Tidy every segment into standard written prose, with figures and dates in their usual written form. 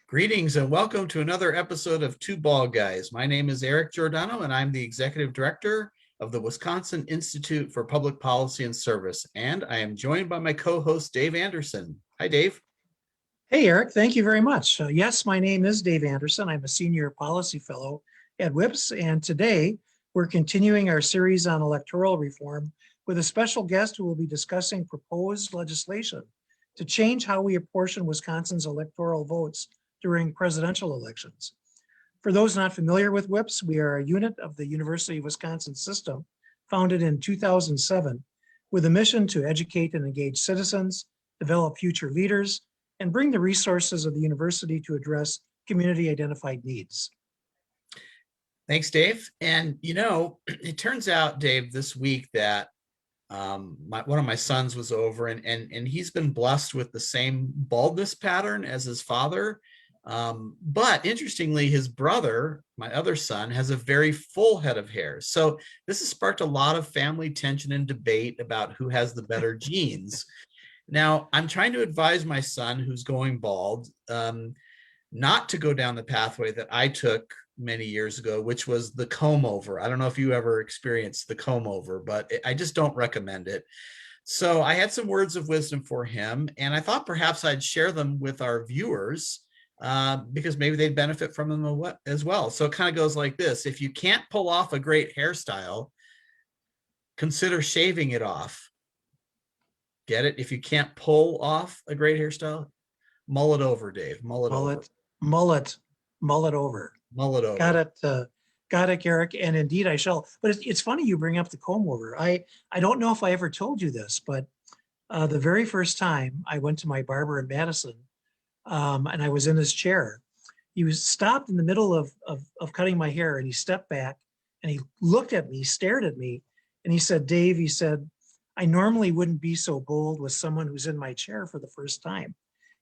Greetings and welcome to another episode of Two Bald Guys. My name is Eric Giordano and I'm the Executive Director of the Wisconsin Institute for Public Policy and Service. And I am joined by my co-host, Dave Anderson. Hi, Dave. Hey, Eric, thank you very much. Yes, my name is Dave Anderson. I'm a Senior Policy Fellow at WIPS, and today we're continuing our series on electoral reform with a special guest who will be discussing proposed legislation to change how we apportion Wisconsin's electoral votes during presidential elections. For those not familiar with WIPS, we are a unit of the University of Wisconsin system founded in 2007 with a mission to educate and engage citizens, develop future leaders, and bring the resources of the university to address community identified needs. Thanks, Dave. And it turns out, Dave, this week that one of my sons was over and he's been blessed with the same baldness pattern as his father. But interestingly, his brother, my other son, has a very full head of hair. So this has sparked a lot of family tension and debate about who has the better genes. Now, I'm trying to advise my son who's going bald not to go down the pathway that I took many years ago, which was the comb over. I don't know if you ever experienced the comb over, but I just don't recommend it. So I had some words of wisdom for him, and I thought perhaps I'd share them with our viewers because maybe they'd benefit from them as well. So it kind of goes like this. If you can't pull off a great hairstyle, consider shaving it off. Get it? If you can't pull off a great hairstyle, mull it over, Dave. Mull it over. Mull it over. Mull it over. Got it, Eric. And indeed I shall. But it's funny you bring up the comb over. I don't know if I ever told you this, but the very first time I went to my barber in Madison, and I was in his chair, he was stopped in the middle of cutting my hair, and he stepped back and he looked at me, stared at me, and he said, Dave, he said, I normally wouldn't be so bold with someone who's in my chair for the first time.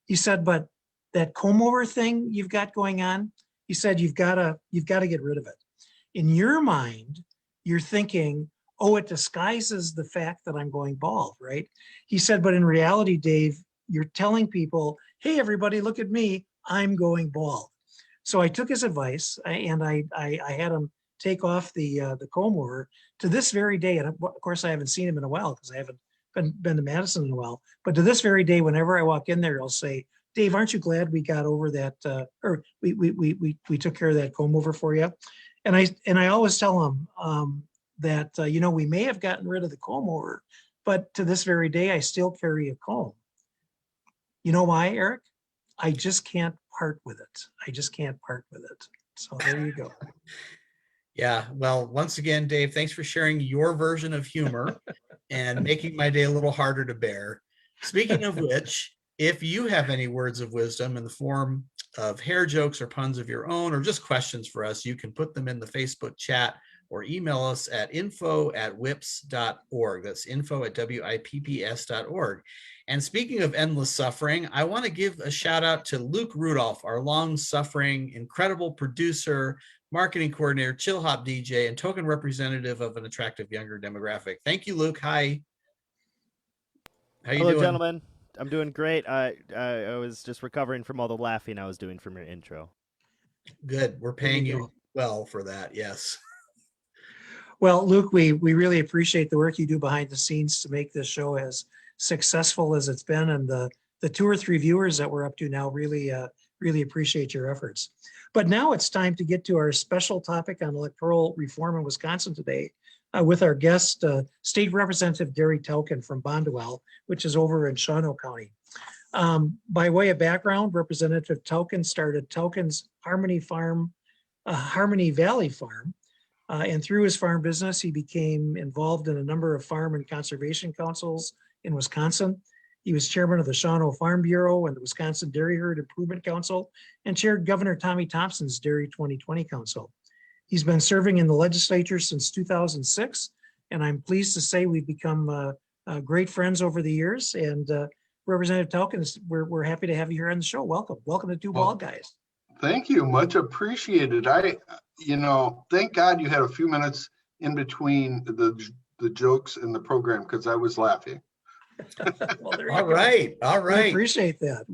He said, but that comb over thing you've got going on, he said, you've got to get rid of it. In your mind, you're thinking, oh, it disguises the fact that I'm going bald, right? He said, but in reality, Dave, you're telling people, hey, everybody, look at me, I'm going bald. So I took his advice and I had him take off the comb over. To this very day, and of course I haven't seen him in a while because I haven't been to Madison in a while, but to this very day, whenever I walk in there, I'll say, Dave, aren't you glad we got over that, or we took care of that comb over for you? And I always tell him that, we may have gotten rid of the comb over, but to this very day, I still carry a comb. You know why, Eric? I just can't part with it. So there you go. Yeah, well, once again, Dave, thanks for sharing your version of humor and making my day a little harder to bear. Speaking of which, if you have any words of wisdom in the form of hair jokes or puns of your own, or just questions for us, you can put them in the Facebook chat or email us at info@wips.org. That's info@wipps.org. And speaking of endless suffering, I want to give a shout out to Luke Rudolph, our long-suffering, incredible producer, marketing coordinator, chill hop DJ, and token representative of an attractive younger demographic. Thank you, Luke. Hi. How you doing? Hello, gentlemen. I'm doing great. I was just recovering from all the laughing I was doing from your intro. Good. We're paying you well for that. Yes. Well, Luke, we really appreciate the work you do behind the scenes to make this show as successful as it's been, and the 2 or 3 viewers that we're up to now really appreciate your efforts. But now it's time to get to our special topic on electoral reform in Wisconsin today with our guest, State Representative Gary Tauchen from R-Bonduel, which is over in Shawano County. By way of background, Representative Tauchen started Tauchen's Harmony Valley Farm, and through his farm business, he became involved in a number of farm and conservation councils in Wisconsin. He was chairman of the Shawano Farm Bureau and the Wisconsin Dairy Herd Improvement Council, and chaired Governor Tommy Thompson's Dairy 2020 Council. He's been serving in the legislature since 2006, and I'm pleased to say we've become great friends over the years. And Representative Tauchen, we're happy to have you here on the show. Welcome to Two Bald Guys. Thank you, much appreciated. Thank God you had a few minutes in between the jokes in the program because I was laughing. Well, all right. We appreciate that.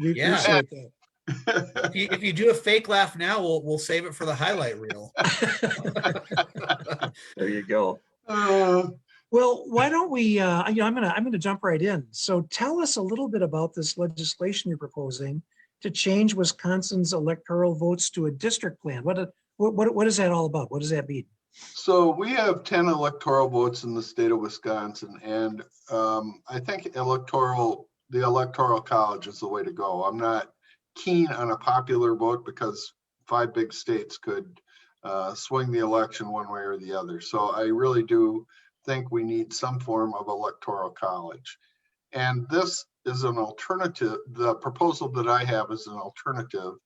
If you do a fake laugh now, we'll save it for the highlight reel. There you go. Uh, Well, why don't we, I'm gonna jump right in. So tell us a little bit about this legislation you're proposing to change Wisconsin's electoral votes to a district plan. What is that all about? What does that mean? So we have 10 electoral votes in the state of Wisconsin, and I think the electoral college is the way to go. I'm not keen on a popular vote because 5 big states could swing the election one way or the other. So I really do think we need some form of electoral college. And this is an alternative. The proposal that I have is an alternative.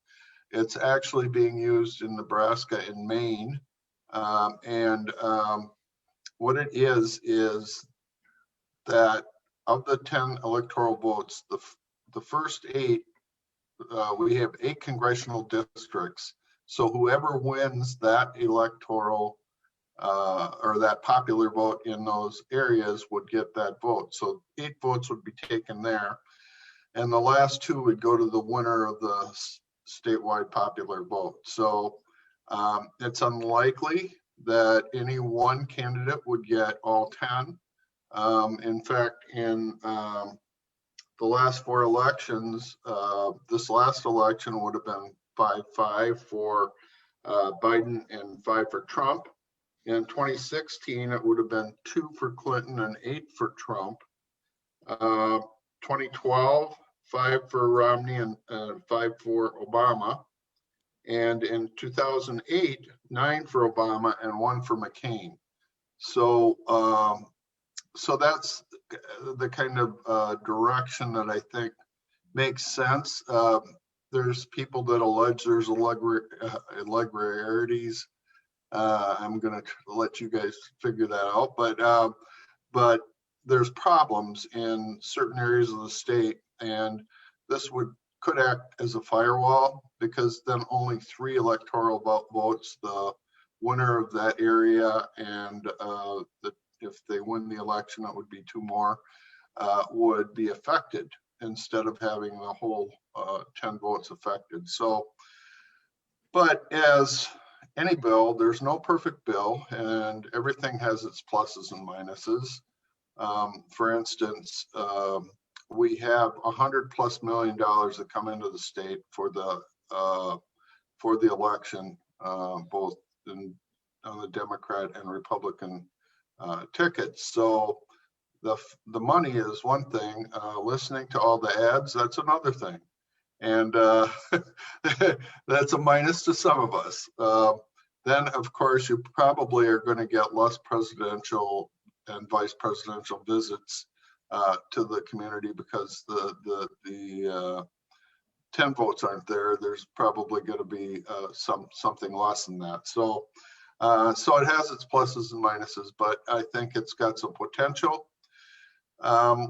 It's actually being used in Nebraska and Maine. What it is that of the 10 electoral votes, the first 8, we have 8 congressional districts. So whoever wins that electoral or that popular vote in those areas would get that vote. So 8 votes would be taken there. And the last 2 would go to the winner of the statewide popular vote. So it's unlikely that any one candidate would get all 10. In fact, in the last 4 elections, this last election would have been 5-5 for Biden and 5 for Trump. In 2016, it would have been 2 for Clinton and 8 for Trump. 2012, 5 for Romney and 5 for Obama. And in 2008, 9 for Obama and 1 for McCain. So, so that's the kind of direction that I think makes sense. There's people that allege there's irregularities. I'm going to let you guys figure that out, but there's problems in certain areas of the state, and this could act as a firewall, because then only 3 electoral votes, the winner of that area and if they win the election, it would be 2 more, would be affected instead of having the whole 10 votes affected. So, but as any bill, there's no perfect bill, and everything has its pluses and minuses. For instance, we have $100+ million that come into the state for the election, both on the Democrat and Republican tickets. So the money is one thing. Listening to all the ads, that's another thing, and that's a minus to some of us. Then, of course, you probably are going to get less presidential and vice presidential visits to the community, because the 10 votes aren't there. There's probably going to be something less than that. So so it has its pluses and minuses, but I think it's got some potential.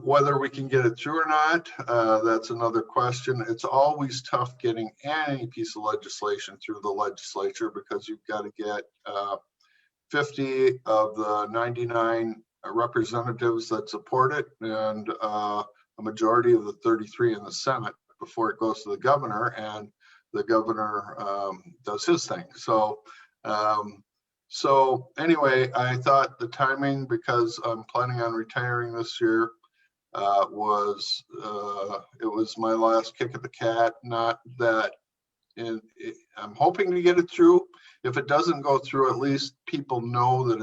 Whether we can get it through or not, that's another question. It's always tough getting any piece of legislation through the legislature, because you've got to get 50 of the 99 representatives that support it, and a majority of the 33 in the Senate before it goes to the governor, and the governor does his thing. So so anyway, I thought the timing, because I'm planning on retiring this year, it was my last kick at the cat. Not that I'm hoping to get it through. If it doesn't go through, at least people know that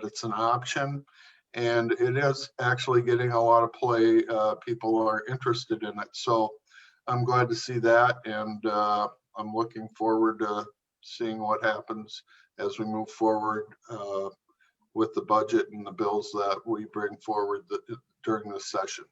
it's an option, and it is actually getting a lot of play. People are interested in it, so I'm glad to see that, and I'm looking forward to seeing what happens as we move forward with the budget and the bills that we bring forward during this session.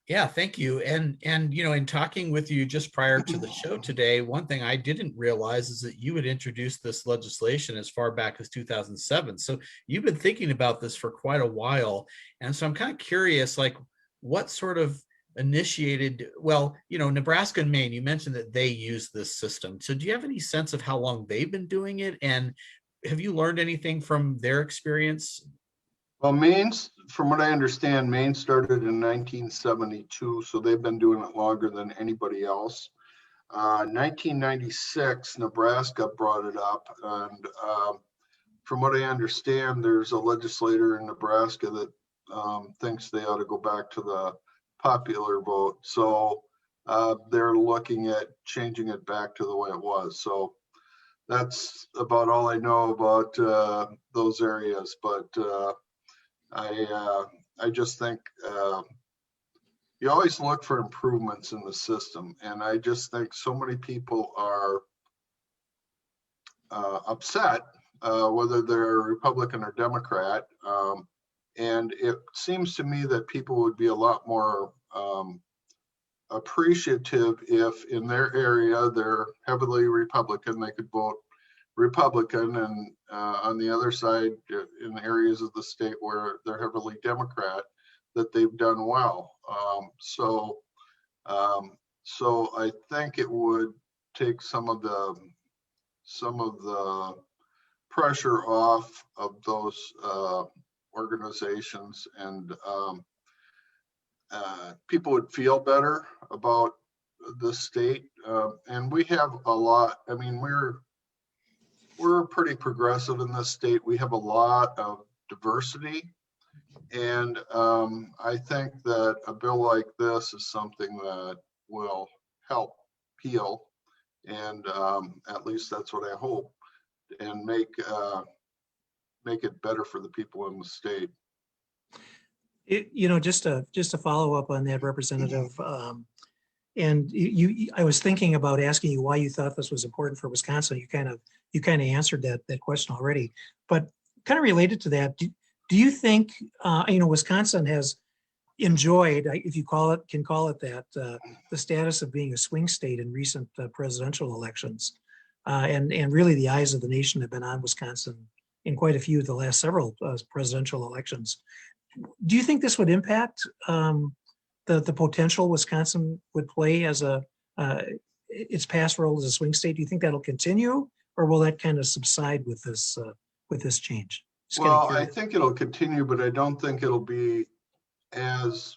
Yeah, thank you. And in talking with you just prior to the show today, one thing I didn't realize is that you had introduced this legislation as far back as 2007. So you've been thinking about this for quite a while. And so I'm kind of curious, like, what sort of initiated, well, Nebraska and Maine, you mentioned that they use this system. So do you have any sense of how long they've been doing it? And have you learned anything from their experience? Well, Maine's, from what I understand, Maine started in 1972, so they've been doing it longer than anybody else. 1996, Nebraska brought it up, and from what I understand, there's a legislator in Nebraska that thinks they ought to go back to the popular vote. So they're looking at changing it back to the way it was. So that's about all I know about those areas. But I just think you always look for improvements in the system, and I just think so many people are upset, whether they're Republican or Democrat. And it seems to me that people would be a lot more appreciative if in their area they're heavily Republican, they could vote Republican, and on the other side, in areas of the state where they're heavily Democrat, that they've done well. So I think it would take some of the pressure off of those organizations, and people would feel better about the state. And we have a lot. I mean, we're pretty progressive in this state. We have a lot of diversity, and I think that a bill like this is something that will help heal, and at least that's what I hope, and make it better for the people in the state. Just to follow up on that, Representative, and I was thinking about asking you why you thought this was important for Wisconsin. You kind of answered that question already, but kind of related to that, do you think Wisconsin has enjoyed, if you can call it that, the status of being a swing state in recent presidential elections, and really the eyes of the nation have been on Wisconsin in quite a few of the last several presidential elections. Do you think this would impact the potential Wisconsin would play as its past role as a swing state? Do you think that'll continue, or will that kind of subside with this change? Well, I think it'll continue, but I don't think it'll be as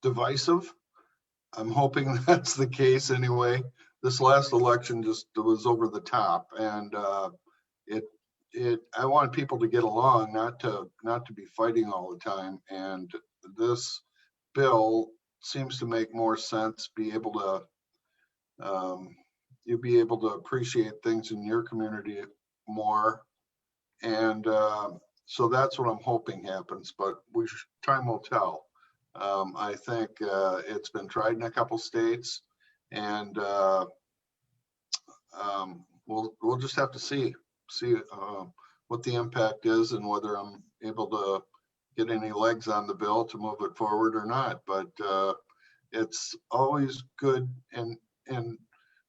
divisive. I'm hoping that's the case anyway. This last election just was over the top, and I want people to get along, not to be fighting all the time. And this bill seems to make more sense. You'll be able to appreciate things in your community more, and so that's what I'm hoping happens. But time will tell. I think it's been tried in a couple states, and we'll just have to see what the impact is, and whether I'm able to get any legs on the bill to move it forward or not. But it's always good, and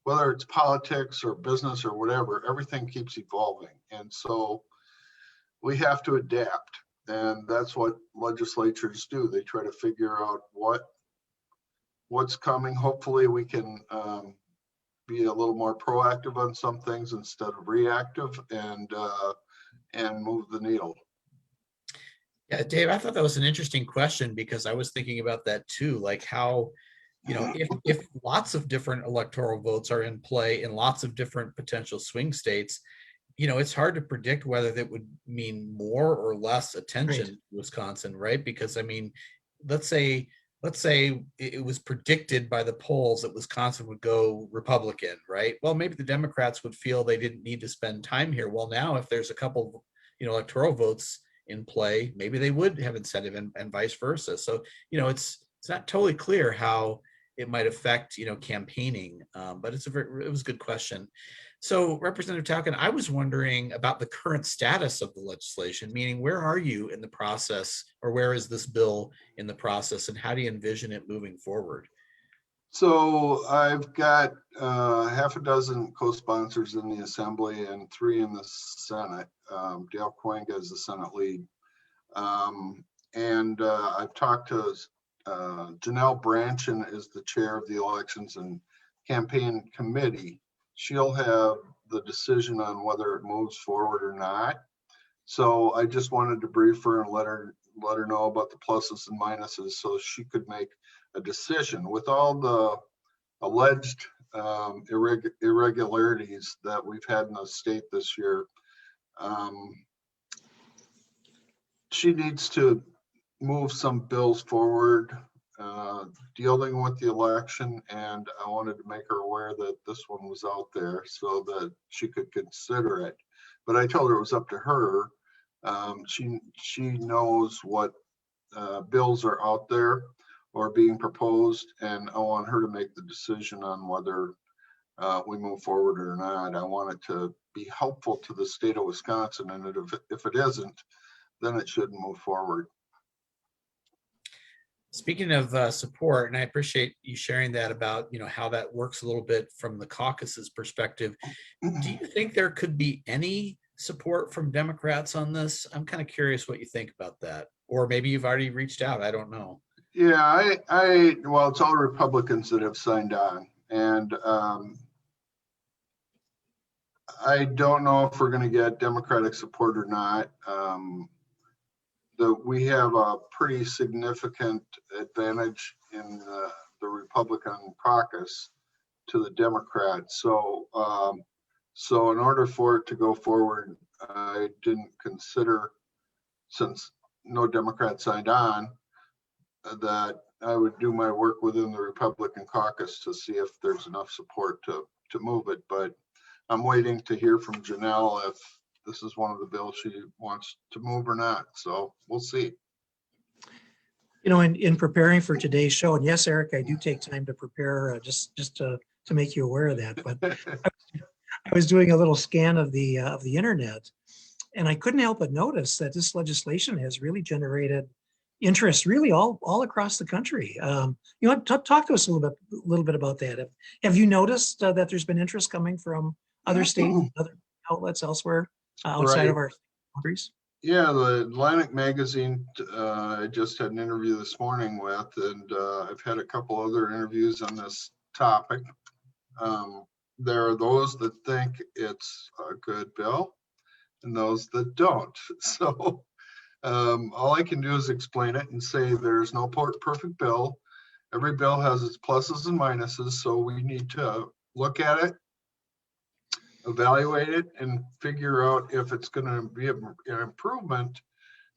whether it's politics or business or whatever, everything keeps evolving, and so we have to adapt. And that's what legislatures do. They try to figure out what's coming. Hopefully we can be a little more proactive on some things instead of reactive, and move the needle. Yeah, Dave, I thought that was an interesting question, because I was thinking about that too, like how, if lots of different electoral votes are in play in lots of different potential swing states, it's hard to predict whether that would mean more or less attention to Wisconsin, right? Because I mean, let's say it was predicted by the polls that Wisconsin would go Republican, right? Well, maybe the Democrats would feel they didn't need to spend time here. Well, now if there's a couple, electoral votes in play, maybe they would have incentive, and vice versa. So, it's not totally clear how it might affect, campaigning, but it was a good question. So, Representative Tauchen, I was wondering about the current status of the legislation, meaning where are you in the process, or where is this bill in the process, and how do you envision it moving forward? So I've got half a dozen co-sponsors in the Assembly and 3 in the Senate. Dale Coinga is the Senate lead. And I've talked to Janelle Branchen is the chair of the Elections and Campaign Committee. She'll have the decision on whether it moves forward or not. So I just wanted to brief her and let her know about the pluses and minuses so she could make a decision. With all the alleged irregularities that we've had in the state this year, she needs to move some bills forward dealing with the election, and I wanted to make her aware that this one was out there so that she could consider it. But I told her it was up to her. She knows what bills are out there or being proposed, and I want her to make the decision on whether we move forward or not. I want it to be helpful to the state of Wisconsin, and if it isn't, then it shouldn't move forward. Speaking of support, and I appreciate you sharing that about, how that works a little bit from the caucus's perspective. Do you think there could be any support from Democrats on this? I'm kind of curious what you think about that. Or maybe you've already reached out. I don't know. Yeah, well, it's all Republicans that have signed on. And I don't know if we're going to get Democratic support or not. We have a pretty significant advantage in the Republican caucus to the Democrats. So in order for it to go forward, I didn't consider, since no Democrat signed on, that I would do my work within the Republican caucus to see if there's enough support to move it. But I'm waiting to hear from Janelle if this is one of the bills she wants to move or not. So we'll see. In preparing for today's show, and yes, Eric, I do take time to prepare just to make you aware of that. But I was doing a little scan of the internet, and I couldn't help but notice that this legislation has really generated interest really all across the country. Talk to us a little bit about that. Have you noticed that there's been interest coming from other states, other outlets elsewhere outside of our boundaries? Yeah, the Atlantic magazine I just had an interview this morning with, and I've had a couple other interviews on this topic. There are those that think it's a good bill and those that don't. So all I can do is explain it and say there's no perfect bill. Every bill has its pluses and minuses, so we need to look at it, evaluate it, and figure out if it's going to be an improvement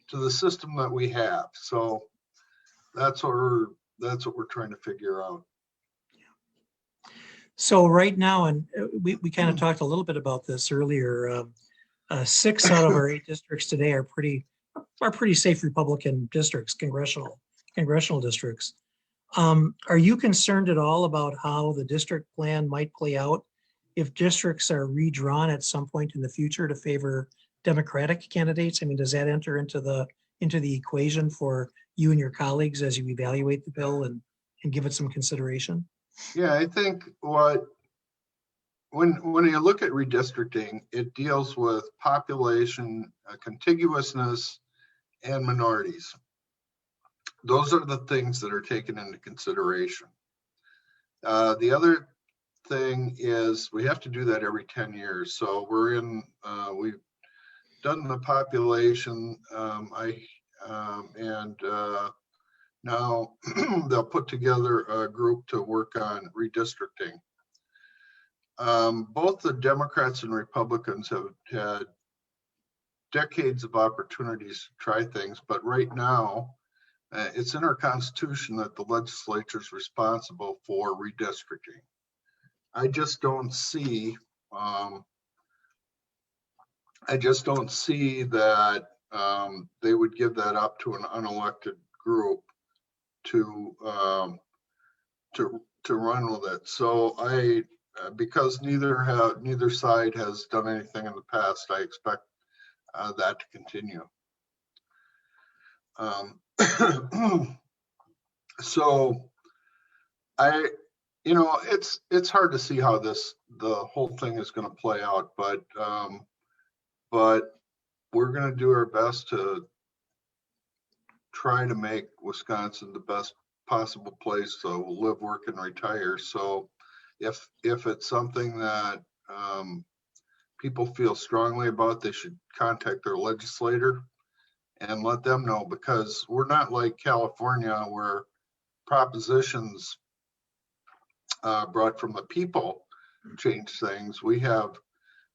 to the system that we have. So that's what we're trying to figure out. So right now, and we kind of talked a little bit about this earlier. 6 out of our 8 districts today are pretty safe Republican districts, congressional districts. Are you concerned at all about how the district plan might play out if districts are redrawn at some point in the future to favor Democratic candidates? I mean, does that enter into the equation for you and your colleagues as you evaluate the bill and give it some consideration? Yeah, I think when you look at redistricting, it deals with population, contiguousness, and minorities. Those are the things that are taken into consideration. The other thing is we have to do that every 10 years. So we've done the population, now they'll put together a group to work on redistricting. Both the Democrats and Republicans have had decades of opportunities to try things, but right now it's in our Constitution that the legislature is responsible for redistricting. I just don't see that they would give that up to an unelected group to run with it. So because neither side has done anything in the past, I expect that to continue. So it's hard to see how the whole thing is going to play out, but we're going to do our best to try to make Wisconsin the best possible place to live, work, and retire. So if it's something that people feel strongly about, they should contact their legislator and let them know, because we're not like California where propositions brought from the people change things. We have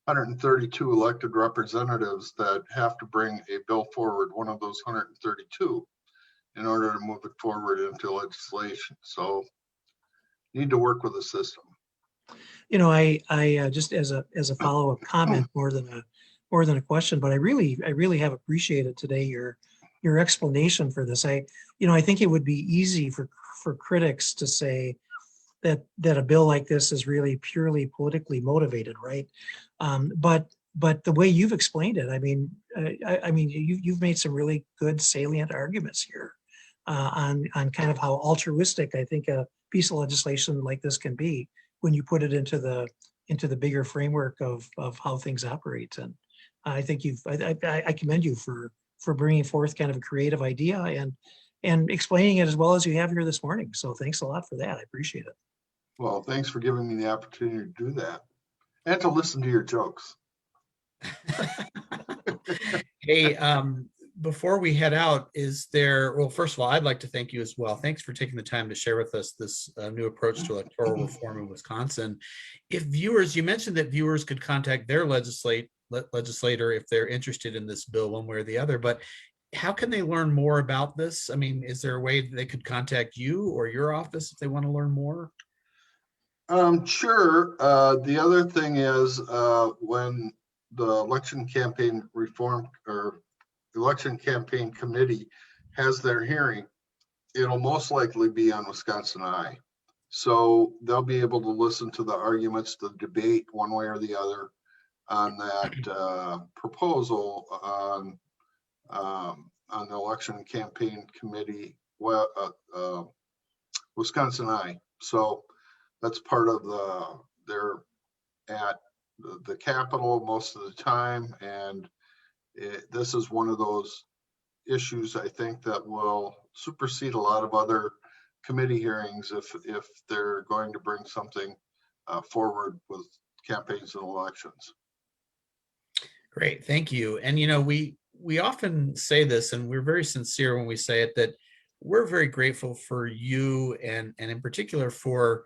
132 elected representatives that have to bring a bill forward, one of those 132, in order to move it forward into legislation. So need to work with the system. You know, I just as a follow-up comment, more than a question, but I really have appreciated today your explanation for this. I think it would be easy for critics to say that a bill like this is really purely politically motivated, right? But the way you've explained it, I mean, you've made some really good salient arguments here on kind of how altruistic I think a piece of legislation like this can be when you put it into the bigger framework of how things operate. And I think I commend you for bringing forth kind of a creative idea and explaining it as well as you have here this morning. So thanks a lot for that. I appreciate it. Well, thanks for giving me the opportunity to do that and to listen to your jokes. Hey, before we head out, well, first of all, I'd like to thank you as well. Thanks for taking the time to share with us this new approach to electoral reform in Wisconsin. If viewers, you mentioned that viewers could contact their legislator if they're interested in this bill one way or the other, but how can they learn more about this? I mean, is there a way that they could contact you or your office if they want to learn more? Sure. The other thing is when the election campaign reform or election campaign committee has their hearing, it'll most likely be on Wisconsinite. So they'll be able to listen to the arguments, the debate one way or the other on that proposal on the election campaign committee, Wisconsinite. So that's part of they're at the Capitol most of the time, and this is one of those issues I think that will supersede a lot of other committee hearings if they're going to bring something forward with campaigns and elections. Great, thank you. And we often say this, and we're very sincere when we say it, that we're very grateful for you and in particular for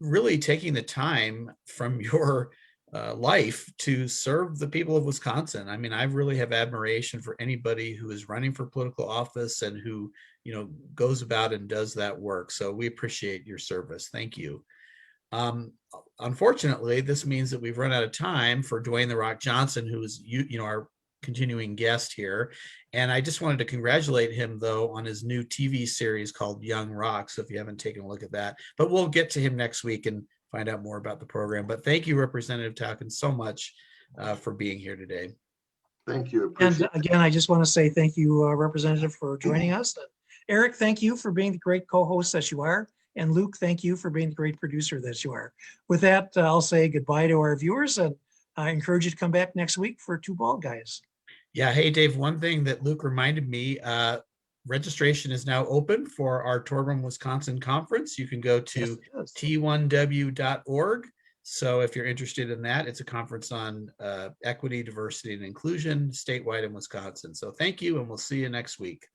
really taking the time from your life to serve the people of Wisconsin. I mean, I really have admiration for anybody who is running for political office and who, goes about and does that work. So we appreciate your service. Thank you. Unfortunately, this means that we've run out of time for Dwayne "The Rock" Johnson, who is our continuing guest here. And I just wanted to congratulate him, though, on his new TV series called Young Rock. So if you haven't taken a look at that, but we'll get to him next week and find out more about the program. But thank you, Representative Tauchen, so much for being here today. Thank you. And again, I just want to say thank you, Representative, for joining us. Eric, thank you for being the great co-host that you are. And Luke, thank you for being the great producer that you are. With that, I'll say goodbye to our viewers, and I encourage you to come back next week for Two Bald Guys. Yeah. Hey, Dave, one thing that Luke reminded me, registration is now open for our Torgrim, Wisconsin conference. You can go to t1w.org. So if you're interested in that, it's a conference on equity, diversity, and inclusion statewide in Wisconsin. So thank you, and we'll see you next week.